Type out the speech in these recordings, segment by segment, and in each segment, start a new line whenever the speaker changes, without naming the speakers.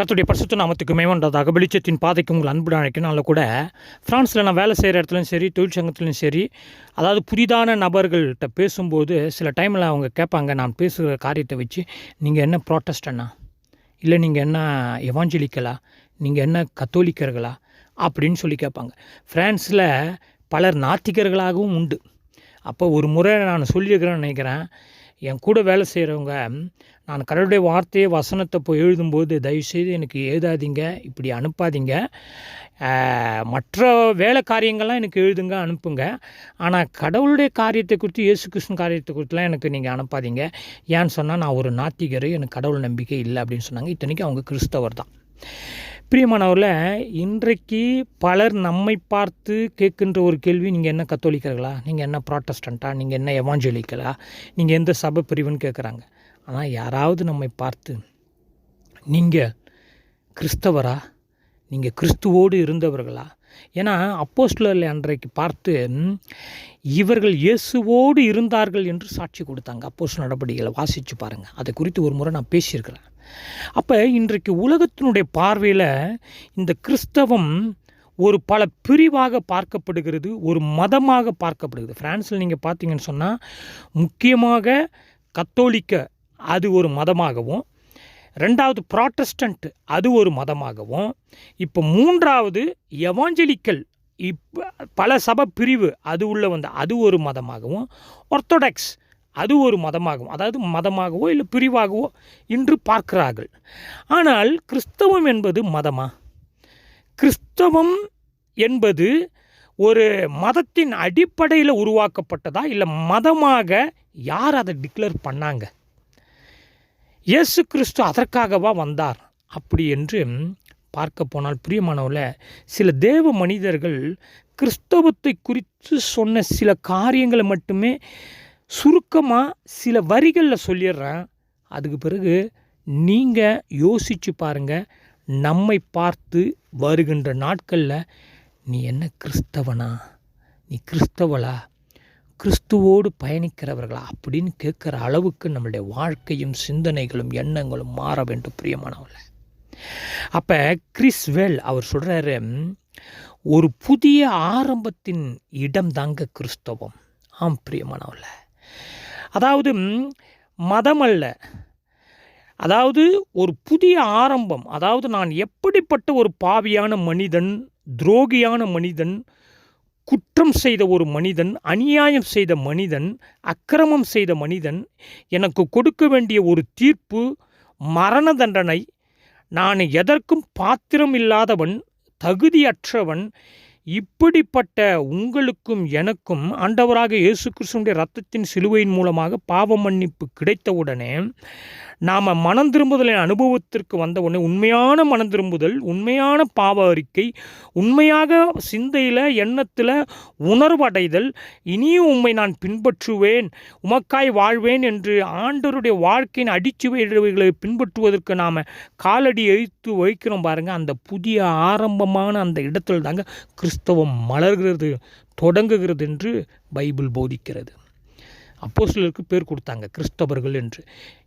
கர்த்தருடைய பரிசுத்த நாமத்துக்கு மேம்பட்டதாக வெளிச்சத்தின் பாதைக்கு உங்கள் அன்புடன் அழைக்கனால கூட ஃப்ரான்ஸில் நான் வேலை செய்கிற இடத்துலையும் சரி, தொழிற்சங்கத்துலையும் சரி, அதாவது புதிதான நபர்கள்கிட்ட பேசும்போது சில டைமில் அவங்க கேட்பாங்க, நான் பேசுகிற காரியத்தை வச்சு, நீங்கள் என்ன ப்ராட்டஸ்டன்னா, இல்லை நீங்கள் என்ன எவாஞ்சலிக்கலா, நீங்கள் என்ன கத்தோலிக்கர்களா அப்படின்னு சொல்லி கேட்பாங்க. ஃப்ரான்ஸில் பலர் நாத்திகர்களாகவும் உண்டு. அப்போ ஒரு முறை நான் சொல்லியிருக்கிறேன்னு நினைக்கிறேன், என் கூட வேலை செய்கிறவங்க, நான் கடவுளுடைய வார்த்தையை வசனத்தை போய் எழுதும்போது தயவுசெய்து எனக்கு எழுதாதீங்க, இப்படி அனுப்பாதீங்க, மற்ற வேலை காரியங்கள்லாம் எனக்கு எழுதுங்க, அனுப்புங்க, ஆனால் கடவுளுடைய காரியத்தை குறித்து, இயேசு கிறிஸ்துவின் காரியத்தை குறித்துலாம் எனக்கு நீங்கள் அனுப்பாதீங்க. ஏன்னு சொன்னால் நான் ஒரு நாத்திகர், எனக்கு கடவுள் நம்பிக்கை இல்லை அப்படின்னு சொன்னாங்க. இத்தனைக்கும் அவங்க கிறிஸ்தவர் தான். பிரியமானவரில், இன்றைக்கு பலர் நம்மை பார்த்து கேட்கின்ற ஒரு கேள்வி, நீங்கள் என்ன கத்தோலிக்கர்களா, நீங்கள் என்ன ப்ராட்டஸ்டண்ட்டா, நீங்கள் என்ன எவாஞ்சலிக்கலா, நீங்கள் எந்த சபை பிரிவுன்னு கேட்குறாங்க. ஆனால் யாராவது நம்மை பார்த்து, நீங்கள் கிறிஸ்தவரா, நீங்கள் கிறிஸ்துவோடு இருந்தவர்களா? ஏன்னா அப்போஸ்தலர்களை அன்றைக்கு பார்த்து இவர்கள் இயேசுவோடு இருந்தார்கள் என்று சாட்சி கொடுத்தாங்க. அப்போஸ்தலர் நடபடிகளை வாசித்து பாருங்கள். அதை குறித்து ஒரு முறை நான் பேசியிருக்கிறேன். அப்போ இன்றைக்கு உலகத்தினுடைய பார்வையில் இந்த கிறிஸ்தவம் ஒரு பல பிரிவாக பார்க்கப்படுகிறது, ஒரு மதமாக பார்க்கப்படுகிறது. ஃப்ரான்ஸில் நீங்கள் பார்த்தீங்கன்னு சொன்னால் முக்கியமாக கத்தோலிக்க அது ஒரு மதமாகவும், ரெண்டாவது ப்ராட்டஸ்டன்ட் அது ஒரு மதமாகவும், இப்போ மூன்றாவது எவாஞ்சலிக்கல், இப்போ பல சபை பிரிவு அது உள்ள அது ஒரு மதமாகவும், ஆர்த்தடாக்ஸ் அது ஒரு மதமாகவும், அதாவது மதமாகவோ இல்லை பிரிவாகவோ இன்று பார்க்கிறார்கள். ஆனால் கிறிஸ்தவம் என்பது மதமா? கிறிஸ்தவம் என்பது ஒரு மதத்தின் அடிப்படையில் உருவாக்கப்பட்டதா, இல்லை மதமாக யார் அதை டிக்ளேர் பண்ணாங்க? இயேசு கிறிஸ்து அதற்காகவா வந்தார் அப்படி என்று பார்க்க போனால், பிரியமானவர்களே, சில தேவ மனிதர்கள் கிறிஸ்தவத்தை குறித்து சொன்ன சில காரியங்களை மட்டுமே சுருக்கமாக சில வரிகளில் சொல்லிடுறேன். அதுக்கு பிறகு நீங்கள் யோசித்து பாருங்கள், நம்மை பார்த்து வருகின்ற நாட்களில் நீ என்ன கிறிஸ்தவனா, நீ கிறிஸ்தவளா, கிறிஸ்துவோடு பயணிக்கிறவர்களா அப்படின்னு கேட்குற அளவுக்கு நம்மளுடைய வாழ்க்கையும் சிந்தனைகளும் எண்ணங்களும் மாற வேண்டும். பிரியமானவர்களே, அப்போ கிறிஸ்வெல் அவர் சொல்கிறாரு, ஒரு புதிய ஆரம்பத்தின் இடம் தாங்க கிறிஸ்தவம். ஆம் பிரியமானவர்களே, அதாவது மதம் அல்ல, அதாவது ஒரு புதிய ஆரம்பம். அதாவது நான் எப்படிப்பட்ட ஒரு பாவியான மனிதன், துரோகியான மனிதன், குற்றம் செய்த ஒரு மனிதன், அநியாயம் செய்த மனிதன், அக்கிரமம் செய்த மனிதன், எனக்கு கொடுக்க வேண்டிய ஒரு தீர்ப்பு மரண தண்டனை, நான் எதற்கும் பாத்திரம் இல்லாதவன், தகுதியற்றவன், இப்படிப்பட்ட உங்களுக்கும் எனக்கும் ஆண்டவராக இயேசு கிறிஸ்துவின் இரத்தத்தின் சிலுவையின் மூலமாக பாவ மன்னிப்பு கிடைத்தவுடனே, நாம் மனம் திரும்புதலின் அனுபவத்திற்கு வந்தவுடனே, உண்மையான மனம் திரும்புதல், உண்மையான பாவ அறிக்கை, உண்மையாக சிந்தையில் எண்ணத்தில் உணர்வடைதல், இனியும் உம்மை நான் பின்பற்றுவேன், உமக்காய் வாழ்வேன் என்று ஆண்டவருடைய வாழ்க்கையின் அடிச்சுவடுகளை பின்பற்றுவதற்கு நாம் காலடி எடுத்து வைக்கிறோம் பாருங்கள். அந்த புதிய ஆரம்பமான அந்த இடத்தில் தாங்க கிறிஸ்தவம் மலர்கிறது, தொடங்குகிறது என்று பைபிள் போதிக்கிறது. அப்போஸ்தலருக்கு பேர் கொடுத்தாங்க கிறிஸ்தவர்கள் என்று.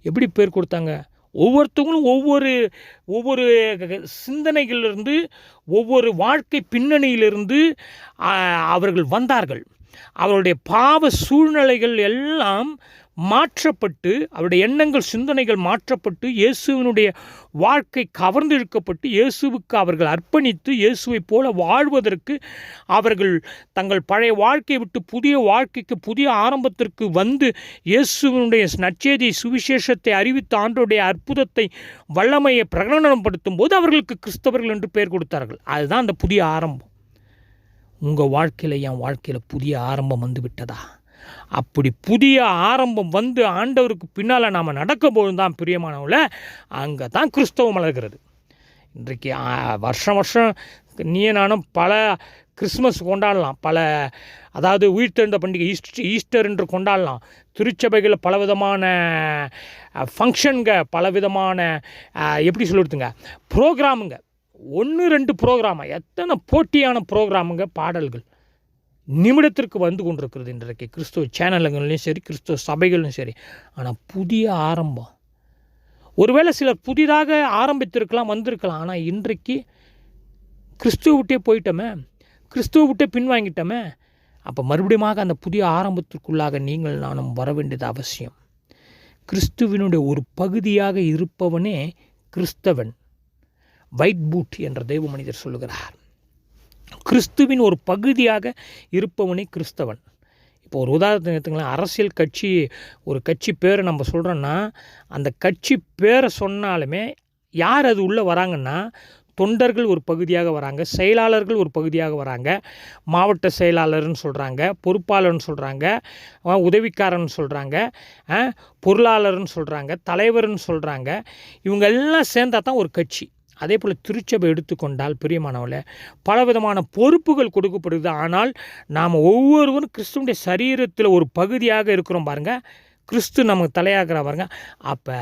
எப்படி பேர் கொடுத்தாங்க? ஒவ்வொருத்தவங்களும் ஒவ்வொரு சிந்தனைகளிலிருந்து, ஒவ்வொரு வாழ்க்கை பின்னணியிலிருந்து அவர்கள் வந்தார்கள். அவருடைய பாவ சூழ்நிலைகள் எல்லாம் மாற்றப்பட்டு, அவருடைய எண்ணங்கள் சிந்தனைகள் மாற்றப்பட்டு, இயேசுவினுடைய வாழ்க்கை கவர்ந்திழுக்கப்பட்டு, இயேசுவுக்கு அவர்கள் அர்ப்பணித்து இயேசுவைப் போல வாழ்வதற்கு அவர்கள் தங்கள் பழைய வாழ்க்கையை விட்டு புதிய வாழ்க்கைக்கு, புதிய ஆரம்பத்திற்கு வந்து இயேசுவினுடைய நற்செய்தியை, சுவிசேஷத்தை அறிவித்து ஆண்டவருடைய அற்புதத்தை, வல்லமையை பிரகடனப்படுத்தும் போது அவர்களுக்கு கிறிஸ்தவர்கள் என்று பெயர் கொடுத்தார்கள். அதுதான் அந்த புதிய ஆரம்பம். உங்கள் வாழ்க்கையில், என் வாழ்க்கையில் புதிய ஆரம்பம் வந்து விட்டதா? அப்படி புதிய ஆரம்பம் வந்து ஆண்டவருக்கு பின்னால் நாம் நடக்கும்போது தான் பிரியமானவங்கள, அங்கே தான் கிறிஸ்தவம் மலர்கிறது. இன்றைக்கு வருஷம் நீ நானும் பல கிறிஸ்மஸ் கொண்டாடலாம், அதாவது உயிர்த்தெழுந்த பண்டிகை ஈஸ்டர் என்று கொண்டாடலாம். திருச்சபைகளில் பலவிதமான ஃபங்க்ஷனுங்க, பலவிதமான எப்படி சொல்லிடுதுங்க, ப்ரோக்ராமுங்க, 1-2 ப்ரோக்ராமா, எத்தனை போட்டியான ப்ரோக்ராமுங்க, பாடல்கள் நிமிடத்திற்கு வந்து கொண்டிருக்கிறது இன்றைக்கு கிறிஸ்துவ சேனல்கள்லையும் சரி, கிறிஸ்துவ சபைகள்லையும் சரி. ஆனால் புதிய ஆரம்பம், ஒருவேளை சிலர் புதிதாக ஆரம்பித்திருக்கலாம், வந்திருக்கலாம். ஆனால் இன்றைக்கு கிறிஸ்துவ விட்டே போயிட்டோமே, கிறிஸ்துவ விட்டே பின்வாங்கிட்டோமே. அப்போ மறுபடியும் அந்த புதிய ஆரம்பத்திற்குள்ளாக நீங்கள் நானும் வர வேண்டியது அவசியம். கிறிஸ்துவினுடைய ஒரு பகுதியாக இருப்பவனே கிறிஸ்தவன். வைட் பூட் என்ற தெய்வ மனிதர் சொல்லுகிறார். கிறிஸ்துவின் ஒரு பகுதியாக இருப்பவனே கிறிஸ்தவன். இப்போ ஒரு உதாரணத்துக்கு எடுத்துங்களேன். அரசியல் கட்சி, ஒரு கட்சி பேரை நம்ம சொல்கிறோன்னா, அந்த கட்சி பேரை சொன்னாலுமே யார் அது உள்ளே வராங்கன்னா, தொண்டர்கள் ஒரு பகுதியாக வராங்க, செயலாளர்கள் ஒரு பகுதியாக வராங்க, மாவட்ட செயலாளர்னு சொல்கிறாங்க, பொறுப்பாளர்னு சொல்கிறாங்க, உதவிக்காரன்னு சொல்கிறாங்க, பொருளாளர்னு சொல்கிறாங்க, தலைவர்னு சொல்கிறாங்க. இவங்க எல்லாம் சேர்ந்தால் தான் ஒரு கட்சி. அதே போல் திருச்சபை எடுத்துக்கொண்டால் பிரியமானவர்களே, பலவிதமான பொறுப்புகள் கொடுக்கப்படுது. ஆனால் நாம் ஒவ்வொருவரும் கிறிஸ்துவனுடைய சரீரத்தில் ஒரு பகுதியாக இருக்கிறோம் பாருங்கள். கிறிஸ்து நமக்கு தலையாகிற பாருங்க. அப்போ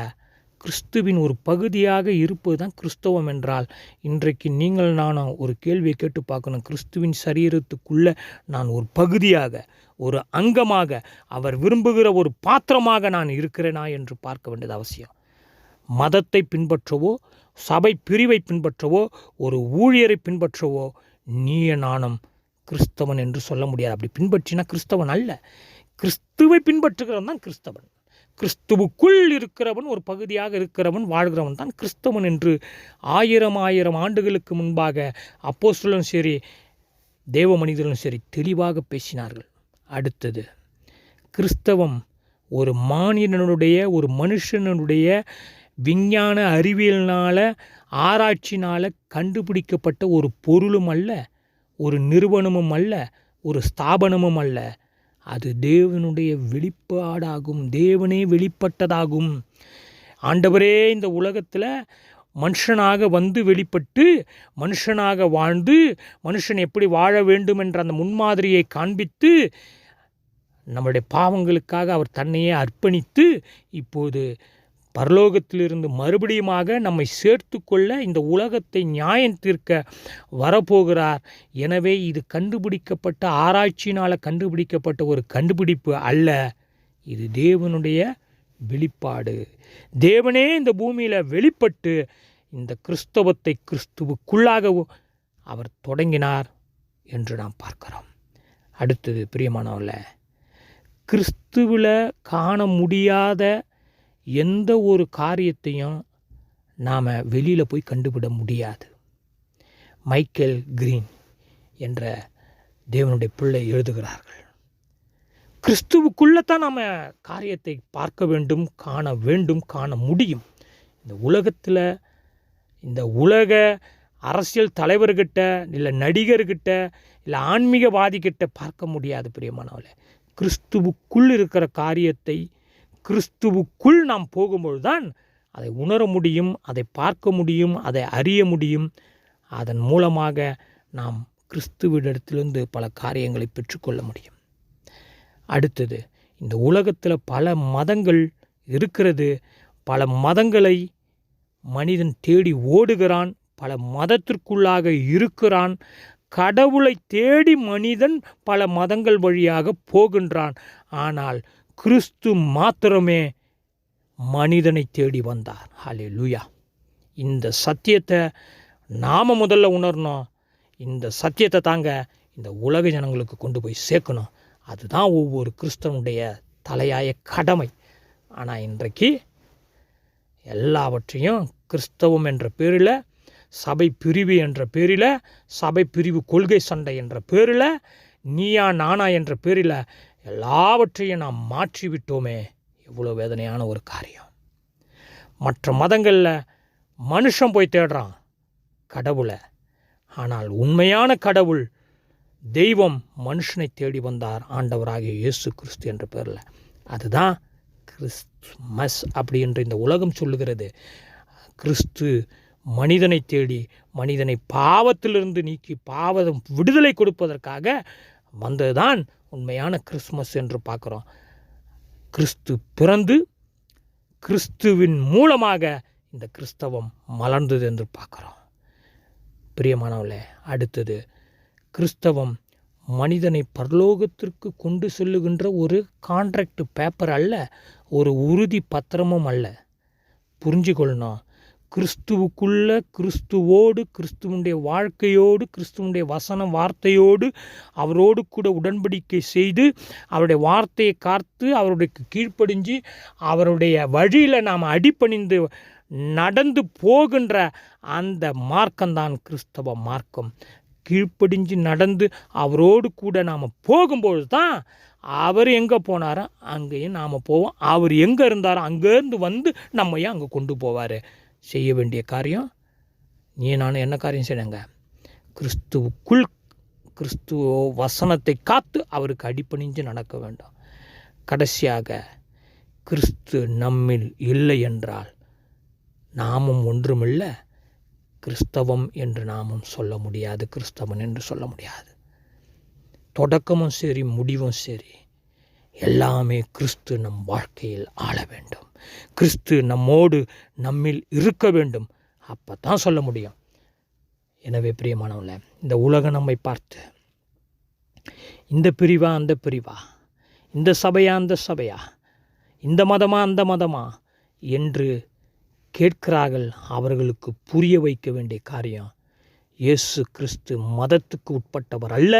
கிறிஸ்துவின் ஒரு பகுதியாக இருப்பது தான் கிறிஸ்தவம் என்றால், இன்றைக்கு நீங்கள் நானும் ஒரு கேள்வியை கேட்டு பார்க்கணும். கிறிஸ்துவின் சரீரத்துக்குள்ளே நான் ஒரு பகுதியாக, ஒரு அங்கமாக, அவர் விரும்புகிற ஒரு பாத்திரமாக நான் இருக்கிறேனா என்று பார்க்க வேண்டியது அவசியம். மதத்தை பின்பற்றவோ, சபை பிரிவை பின்பற்றவோ, ஒரு ஊழியரை பின்பற்றவோ நீய நானும் கிறிஸ்தவன் என்று சொல்ல முடியாது. அப்படி பின்பற்றினா கிறிஸ்தவன் அல்ல. கிறிஸ்துவை பின்பற்றுகிறவன் தான் கிறிஸ்தவன். கிறிஸ்துவுக்குள் இருக்கிறவன், ஒரு பகுதியாக இருக்கிறவன், வாழ்கிறவன் தான் கிறிஸ்தவன் என்று 1000 ஆண்டுகளுக்கு முன்பாக அப்போஸ்தலரும் சரி, தேவ மனிதர்களும் சரி தெளிவாக பேசினார்கள். அடுத்தது, கிறிஸ்தவம் ஒரு மானிடனுடைய, ஒரு மனுஷனுடைய விஞ்ஞான அறிவியலினால், ஆராய்ச்சினால் கண்டுபிடிக்கப்பட்ட ஒரு பொருளும் அல்ல, ஒரு நிறுவனமும் அல்ல, ஒரு ஸ்தாபனமும் அல்ல. அது தேவனுடைய வெளிப்பாடாகும். தேவனே வெளிப்பட்டதாகும். ஆண்டவரே இந்த உலகத்தில் மனுஷனாக வந்து வெளிப்பட்டு, மனுஷனாக வாழ்ந்து, மனுஷன் எப்படி வாழ வேண்டும் என்ற அந்த முன்மாதிரியை காண்பித்து, நம்முடைய பாவங்களுக்காக அவர் தன்னையே அர்ப்பணித்து, இப்போது பரலோகத்திலிருந்து மறுபடியுமாக நம்மை சேர்த்து கொள்ள இந்த உலகத்தை நியாயம் தீர்க்க வரப்போகிறார். எனவே இது கண்டுபிடிக்கப்பட்ட, ஆராய்ச்சினால் கண்டுபிடிக்கப்பட்ட ஒரு கண்டுபிடிப்பு அல்ல. இது தேவனுடைய வெளிப்பாடு. தேவனே இந்த பூமியில் வெளிப்பட்டு இந்த கிறிஸ்தவத்தை கிறிஸ்துவுக்குள்ளாக அவர் தொடங்கினார் என்று நாம் பார்க்கிறோம். அடுத்தது பிரியமானவர்களே, கிறிஸ்துவில் காண முடியாத எந்த ஒரு காரியத்தையும் நாம் வெளியில் போய் கண்டுபிட முடியாது. மைக்கேல் கிரீன் என்ற தேவனுடைய பிள்ளை எழுதுகிறார்கள், கிறிஸ்துவுக்குள்ளே தான் நாம் காரியத்தை பார்க்க வேண்டும், காண முடியும். இந்த உலகத்தில், இந்த உலக அரசியல் தலைவர்கிட்ட, இல்லை நடிகர்கிட்ட, இல்லை ஆன்மீகவாதிகிட்ட பார்க்க முடியாது பிரியமானவர்களே. கிறிஸ்துவுக்குள் இருக்கிற காரியத்தை கிறிஸ்துவுக்குள் நாம் போகும்பொழுது தான் அதை உணர முடியும், அதை பார்க்க முடியும், அதை அறிய முடியும். அதன் மூலமாக நாம் கிறிஸ்துவிடத்திலிருந்து பல காரியங்களை பெற்றுக்கொள்ள முடியும். அடுத்தது, இந்த உலகத்தில் பல மதங்கள் இருக்கிறது. பல மதங்களை மனிதன் தேடி ஓடுகிறான், பல மதத்திற்குள்ளாக இருக்கிறான். கடவுளை தேடி மனிதன் பல மதங்கள் வழியாக போகின்றான். ஆனால் கிறிஸ்து மாத்திரமே மனிதனை தேடி வந்தார். ஹல்லேலூயா. இந்த சத்தியத்தை நாம் முதல்ல உணரணும். இந்த சத்தியத்தை தாங்க இந்த உலக ஜனங்களுக்கு கொண்டு போய் சேர்க்கணும். அதுதான் ஒவ்வொரு கிறிஸ்தவனுடைய தலையாய கடமை. ஆனால் இன்றைக்கு எல்லாவற்றையும் கிறிஸ்தவம் என்ற பேரில், சபை பிரிவு என்ற பேரில், சபை பிரிவு கொள்கை சண்டை என்ற பேரில், நீயா நானா என்ற பேரில் எல்லாவற்றையும் நாம் மாற்றிவிட்டோமே. எவ்வளோ வேதனையான ஒரு காரியம். மற்ற மதங்களில் மனுஷன் போய் தேடுறான் கடவுளை, ஆனால் உண்மையான கடவுள் தெய்வம் மனுஷனை தேடி வந்தார், ஆண்டவராகிய இயேசு கிறிஸ்து என்ற பேரில். அதுதான் கிறிஸ்துமஸ் அப்படி என்று இந்த உலகம் சொல்லுகிறது. கிறிஸ்து மனிதனை தேடி, மனிதனை பாவத்திலிருந்து நீக்கி பாவம் விடுதலை கொடுப்பதற்காக வந்ததுதான் உண்மையான கிறிஸ்துமஸ் என்று பார்க்குறோம். கிறிஸ்து பிறந்து கிறிஸ்துவின் மூலமாக இந்த கிறிஸ்தவம் மலர்ந்தது என்று பார்க்குறோம். பிரியமானவர்களே, அடுத்தது, கிறிஸ்தவம் மனிதனை பரலோகத்திற்கு கொண்டு செல்லுகின்ற ஒரு கான்ட்ராக்ட் பேப்பர் அல்ல, ஒரு உறுதி பத்திரமும் அல்ல. புரிஞ்சுக்கொள்ளணும். கிறிஸ்துவுக்குள்ள, கிறிஸ்துவோடு, கிறிஸ்துவனுடைய வாழ்க்கையோடு, கிறிஸ்துவனுடைய வசன வார்த்தையோடு அவரோடு கூட உடன்படிக்கை செய்து அவருடைய வார்த்தையை காத்து அவருடைய கீழ்ப்படிஞ்சு அவருடைய வழியில் நாம் அடிபணிந்து நடந்து போகின்ற அந்த மார்க்கம்தான் கிறிஸ்தவ மார்க்கம். கீழ்ப்படிஞ்சு நடந்து அவரோடு கூட நாம் போகும்பொழுது தான் அவர் எங்கே போனாரோ அங்கேயும் நாம் போவோம். அவர் எங்கே இருந்தாரோ அங்கேருந்து வந்து நம்மையும் அங்கே கொண்டு போவார். செய்ய வேண்டிய காரியம் நான் என்ன காரியம் செய்யணுங்க? கிறிஸ்துவுக்குள் கிறிஸ்துவ வசனத்தை காத்து அவருக்கு அடிபணிஞ்சு நடக்க வேண்டும். கடைசியாக கிறிஸ்து நம்மில் இல்லை என்றால் நாமும் ஒன்றுமில்லை, கிறிஸ்தவம் என்று நாமும் சொல்ல முடியாது, கிறிஸ்தவன் என்று சொல்ல முடியாது. தொடக்கமும் சரி முடிவும் சரி எல்லாமே கிறிஸ்து நம் வாழ்க்கையில் ஆள வேண்டும். கிறிஸ்து நம்மோடு நம்மில் இருக்க வேண்டும். அப்போ தான் சொல்ல முடியும். எனவே பிரியமானவர்களே, இந்த உலகம் நம்மை பார்த்து இந்த பிரிவா அந்த பிரிவா, இந்த சபையா அந்த சபையா, இந்த மதமா அந்த மதமா என்று கேட்கிறார்கள். அவர்களுக்கு புரிய வைக்க வேண்டிய காரியம், இயேசு கிறிஸ்து மதத்துக்கு உட்பட்டவர் அல்ல,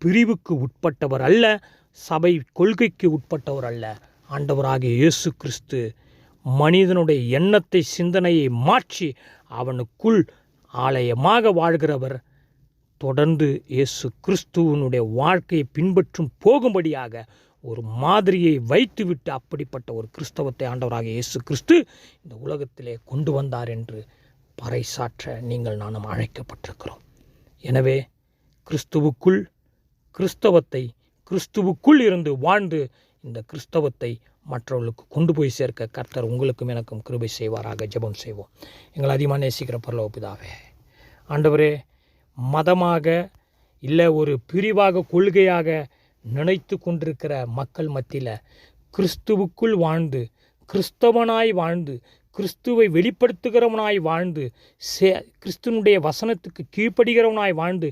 பிரிவுக்கு உட்பட்டவர் அல்ல, சபை கொள்கைக்கு உட்பட்டவர் அல்ல. ஆண்டவராகிய இயேசு கிறிஸ்து மனிதனுடைய எண்ணத்தை சிந்தனையை மாற்றி அவனுக்குள் ஆலயமாக வாழ்கிறவர். தொடர்ந்து இயேசு கிறிஸ்துவனுடைய வாழ்க்கையை பின்பற்றும் போகும்படியாக ஒரு மாதிரியை வைத்துவிட்டு அப்படிப்பட்ட ஒரு கிறிஸ்தவத்தை ஆண்டவராகிய இயேசு கிறிஸ்து இந்த உலகத்திலே கொண்டு வந்தார் என்று பறைசாற்ற நீங்கள் நானும் அழைக்கப்பட்டிருக்கிறோம். எனவே கிறிஸ்துவுக்குள் கிறிஸ்தவத்தை, கிறிஸ்துவுக்குள் இருந்து வாழ்ந்து இந்த கிறிஸ்தவத்தை மற்றவர்களுக்கு கொண்டு போய் சேர்க்க கர்த்தர் உங்களுக்கும் எனக்கும் கிருபை செய்வாராக. ஜெபம் செய்வோம். எங்களை அதிகமாக நேசிக்கிற பரலோக பிதாவே, ஆண்டவரே, மதமாக இல்லை ஒரு பிரிவாக கொள்கையாக நினைத்து கொண்டிருக்கிற மக்கள் மத்தியில் கிறிஸ்துவுக்குள் வாழ்ந்து, கிறிஸ்தவனாய் வாழ்ந்து, கிறிஸ்துவை வெளிப்படுத்துகிறவனாய் வாழ்ந்து, கிறிஸ்துவனுடைய வசனத்துக்கு கீழ்ப்படுகிறவனாய் வாழ்ந்து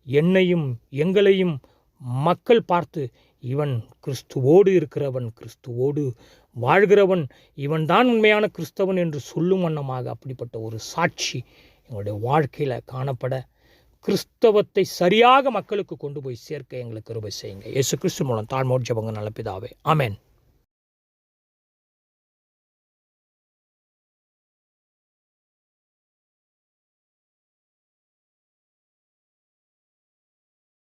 என்னையும் எங்களையும் மக்கள் பார்த்து இவன் கிறிஸ்துவோடு இருக்கிறவன், கிறிஸ்துவோடு வாழ்கிறவன், இவன் தான் உண்மையான கிறிஸ்தவன் என்று சொல்லும் வண்ணமாக அப்படிப்பட்ட ஒரு சாட்சி எங்களுடைய வாழ்க்கையில் காணப்பட கிறிஸ்தவத்தை சரியாக மக்களுக்கு கொண்டு போய் சேர்க்க எங்களுக்கு கிருபை செய்யுங்க. இயேசு கிறிஸ்து மூலம் தாழ்மையோடு ஜெபங்க நல்ல பிதாவே. ஆமென்.